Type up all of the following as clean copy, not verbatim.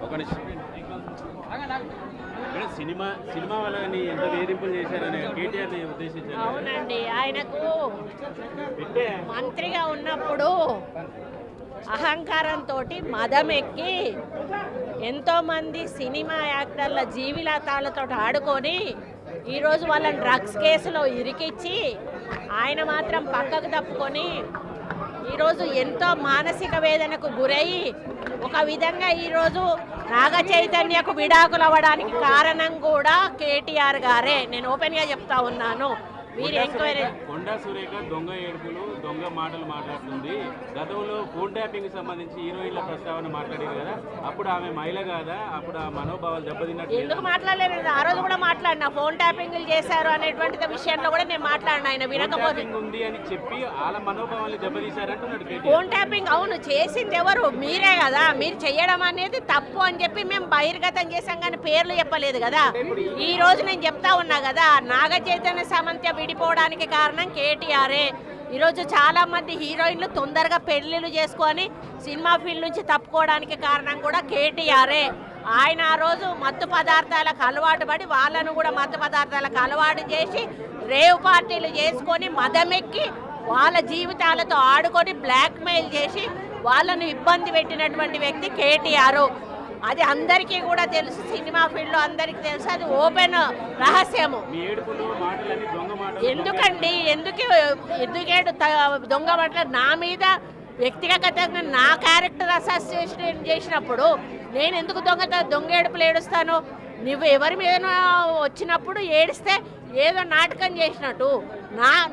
ఒక నిమిషం. సినిమా వాళ్ళని ఎంత వేధింపులు చేశారని కేటీఆర్ని ఉద్దేశించారు. అవునండి, ఆయనకు మంత్రిగా ఉన్నప్పుడు అహంకారంతో మదం ఎక్కి ఎంతోమంది సినిమా యాక్టర్ల జీవితాలతో ఆడుకొని ఈరోజు వాళ్ళని డ్రగ్స్ కేసులో ఇరికిచ్చి ఆయన మాత్రం పక్కకు తప్పుకొని ఈరోజు ఎంతో మానసిక వేదనకు గురయ్యి ఒక విధంగా ఈరోజు నాగ చైతన్యకు విడాకులు అవ్వడానికి కారణం కూడా కేటీఆర్ గారే. నేను ఓపెన్గా చెప్తా ఉన్నాను. మీరు ఎంక్వైరీ కొండా సురేఖ దొంగ ఏడుపులు దొంగ మాటలు మాట్లాడుతుంది. గతంలో ఫోన్ ట్యాపింగ్ సంబంధించి హీరోయిన్ల ప్రస్తావన మాట్లాడారు కదా, అప్పుడు ఆమె మహిళ కాదా? అప్పుడు ఆ మనోభావాలు దెబ్బతిన్నట్టు ఎందుకు మాట్లాడలేదు? ఆ రోజు కూడా మాట్లాడినా ఫోన్ ట్యాపింగ్లు చేశారు అనేటువంటి విషయంలో కూడా నేను మాట్లాడినా. ఆయన వినకపోతే ఉంది అని చెప్పి వాళ్ళ మనోభావాలు దెబ్బతీశారంటున్నాడు. ఫోన్ ట్యాపింగ్ అవును చేసింది ఎవరు? మీరే కదా. మీరు చేయడం అనేది తప్పు అని చెప్పి మేము బహిర్గతం చేశాం కానీ పేర్లు చెప్పలేదు కదా. ఈ రోజు నేను చెప్తా ఉన్నా కదా, నాగ చైతన్య సమంత విడిపోవడానికి కారణం కేటీఆరే. ఈరోజు చాలామంది హీరోయిన్లు తొందరగా పెళ్లిళ్ళు చేసుకొని సినిమా ఫీల్డ్ నుంచి తప్పుకోవడానికి కారణం కూడా కేటీఆరే. ఆయన ఆ రోజు మత్తు పదార్థాలకు అలవాటు పడి వాళ్ళను కూడా మత్తు పదార్థాలకు అలవాటు చేసి రేవ్ పార్టీలు చేసుకొని మదమెక్కి వాళ్ళ జీవితాలతో ఆడుకొని బ్లాక్మెయిల్ చేసి వాళ్ళను ఇబ్బంది పెట్టినటువంటి వ్యక్తి కేటీఆర్. అది అందరికీ కూడా తెలుసు, సినిమా ఫీల్డ్లో అందరికీ తెలుసు, అది ఓపెన్ రహస్యము. ఎందుకండి ఎందుకేడు దొంగ మాటలు నా మీద వ్యక్తిగతంగా నా క్యారెక్టర్ అసోసియేషన్ చేసినప్పుడు నేను ఎందుకు దొంగ ఏడుపులు ఏడుస్తాను? నువ్వు ఎవరి మీద వచ్చినప్పుడు ఏడిస్తే ఏదో నాటకం చేసినట్టు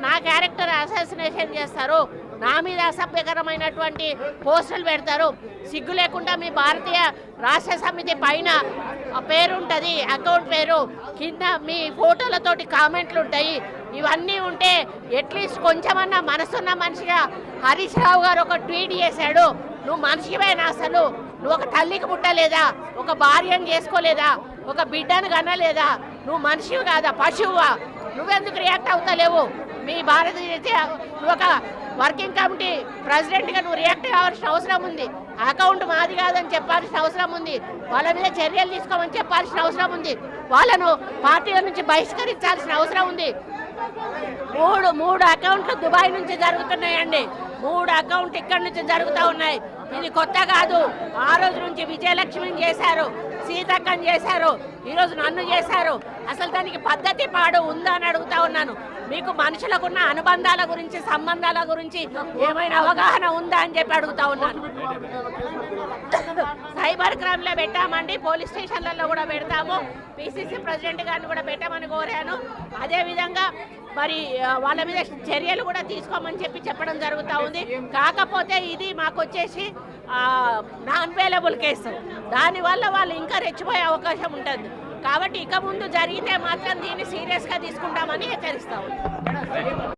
నా క్యారెక్టర్ అసాసినేషన్ చేస్తారు, నా మీద అసభ్యకరమైనటువంటి పోస్టులు పెడతారు. సిగ్గు లేకుండా మీ భారతీయ రాష్ట్ర సమితి పైన పేరు ఉంటుంది, అకౌంట్ పేరు, కింద మీ ఫోటోలతోటి కామెంట్లు ఉంటాయి. ఇవన్నీ ఉంటే అట్లీస్ట్ కొంచెమన్నా మనసున్న మనిషిగా హరీష్ రావు గారు ఒక ట్వీట్ చేశాడు, నువ్వు మనిషివేనా? అసలు నువ్వు ఒక తల్లికి పుట్టలేదా? ఒక భార్యను చేసుకోలేదా? ఒక బిడ్డను కనలేదా? నువ్వు మనిషివి కాదా? పశువువా? నువ్వెందుకు రియాక్ట్ అవుతలేవు? మీ భారతీయ నువ్వు ఒక వర్కింగ్ కమిటీ ప్రెసిడెంట్గా నువ్వు రియాక్ట్ కావాల్సిన అవసరం ఉంది. అకౌంట్ మాది కాదని చెప్పాల్సిన అవసరం ఉంది. వాళ్ళ మీద చర్యలు తీసుకోమని చెప్పాల్సిన అవసరం ఉంది. వాళ్ళను పార్టీల నుంచి బహిష్కరించాల్సిన అవసరం ఉంది. మూడు అకౌంట్లు దుబాయ్ నుంచి జరుగుతున్నాయండి. 3 అకౌంట్లు ఇక్కడి నుంచి జరుగుతూ ఉన్నాయి. ఇది కొత్త కాదు. ఆ రోజు నుంచి విజయలక్ష్మిని చేశారు, సీతక్కని చేశారు, ఈరోజు నన్ను చేశారు. అసలు దానికి పద్ధతి పాడు ఉందా అని అడుగుతా ఉన్నాను. మీకు మనుషులకున్న అనుబంధాల గురించి సంబంధాల గురించి ఏమైనా అవగాహన ఉందా అని చెప్పి అడుగుతా ఉన్నాను. సైబర్ క్రైమ్లో పెట్టామండి, పోలీస్ స్టేషన్లలో కూడా పెడతాము. పిసిసి ప్రెసిడెంట్ గారిని కూడా పెట్టమని కోరాను. అదేవిధంగా మరి వాళ్ళ మీద చర్యలు కూడా తీసుకోమని చెప్పడం జరుగుతూ ఉంది. కాకపోతే ఇది మాకు వచ్చేసి నాన్ అవైలబుల్ కేసు, దానివల్ల వాళ్ళు ఇంకా రెచ్చిపోయే అవకాశం ఉంటుంది. కాబట్టి ఇక ముందు జరిగితే మాత్రం దీన్ని సీరియస్గా తీసుకుంటామని హెచ్చరిస్తా ఉన్నాం.